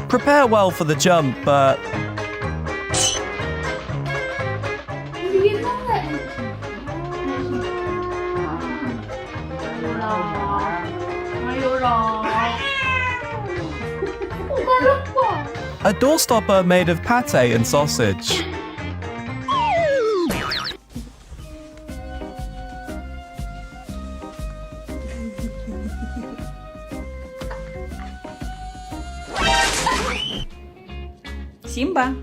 Prepare well for the jump, but... A doorstopper made of pate and sausage. Симба,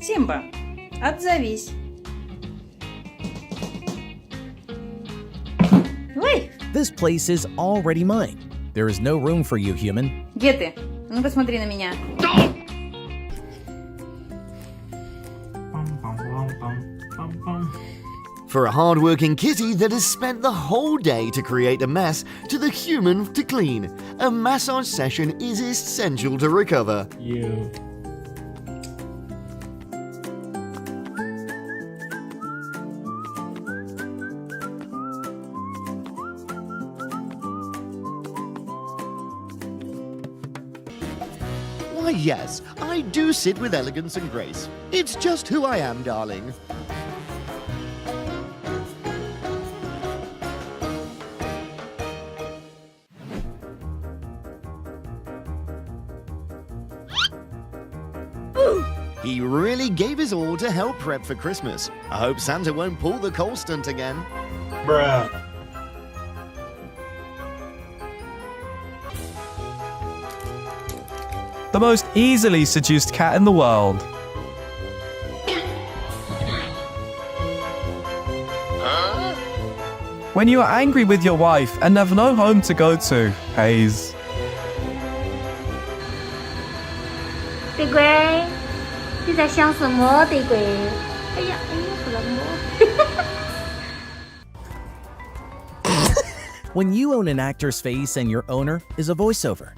Симба, отзовись. Ой! This place is already mine. There is no room for you, human. Где ты? Ну посмотри на меня. For a hard-working kitty that has spent the whole day to create a mess to the human to clean, a massage session is essential to recover. You. Why yes, I do sit with elegance and grace. It's just who I am, darling. He really gave his all to help prep for Christmas. I hope Santa won't pull the coal stunt again. Bruh. The most easily seduced cat in the world. When you are angry with your wife and have no home to go to, Hayes. 地龟，你在想什么，地龟？哎呀，不能摸。When you own an actor's face and your owner is a voiceover.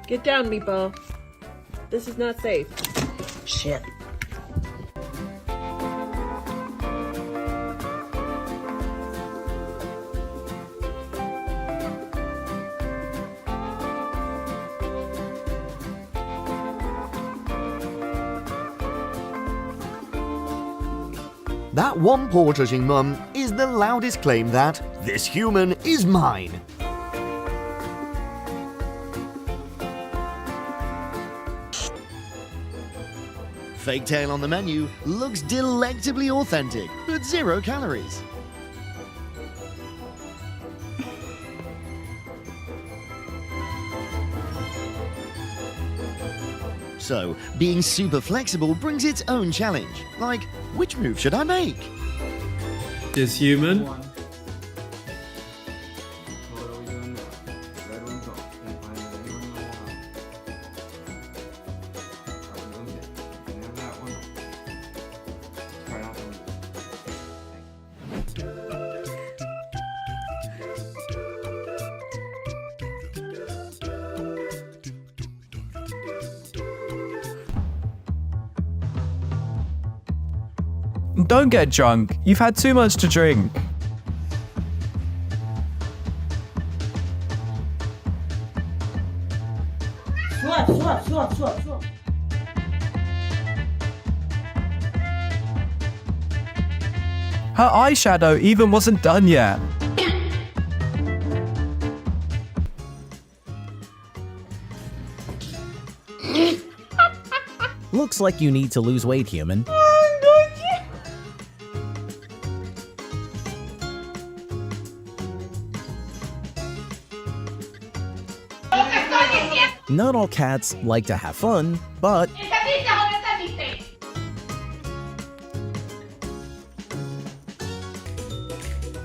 Get down, Meatball. This is not safe. Shit. That one paw touching mum is the loudest claim that this human is mine. Fake tail on the menu looks delectably authentic, but 0 calories. So, being super flexible brings its own challenge. Like, which move should I make? Is human? Don't get drunk. You've had too much to drink. Her eyeshadow even wasn't done yet. Looks like you need to lose weight, human. Not all cats like to have fun, but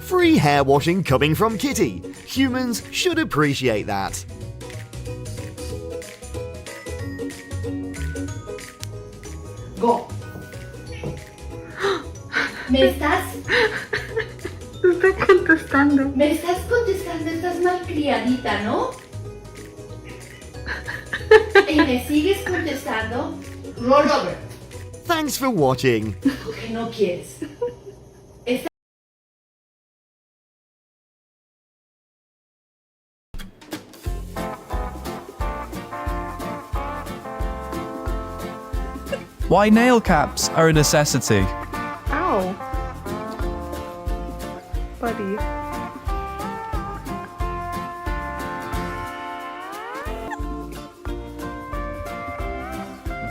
Free hair washing coming from Kitty. Humans should appreciate that. Go. ¿Me estás? Está contestando. ¿Me estás contestando? Estás malcriadita, ¿no? ¿Y me sigues contestando? Roll over. Thanks for watching. Que no quieres. Why nail caps are a necessity. Ow. Buddy.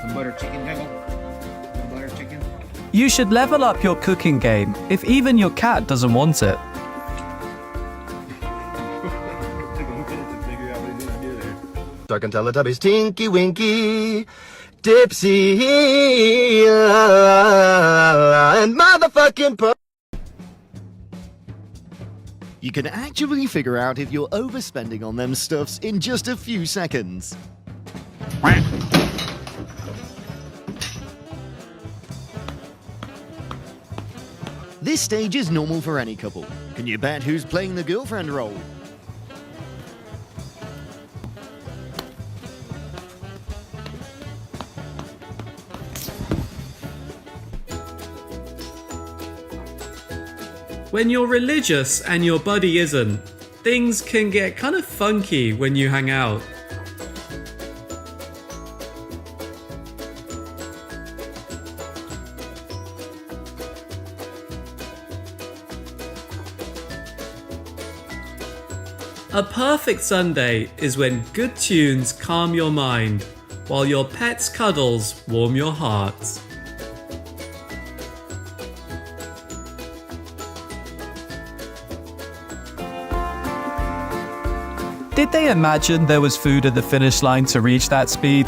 Some butter chicken, Juggle. Some butter chicken. You should level up your cooking game if even your cat doesn't want it. Duck and Teletubbies, Tinky Winky, Dipsy, and motherfucking You can actually figure out if you're overspending on them stuffs in just a few seconds. This stage is normal for any couple. Can you bet who's playing the girlfriend role? When you're religious and your buddy isn't, things can get kind of funky when you hang out. A perfect Sunday is when good tunes calm your mind, while your pet's cuddles warm your heart. Did they imagine there was food at the finish line to reach that speed?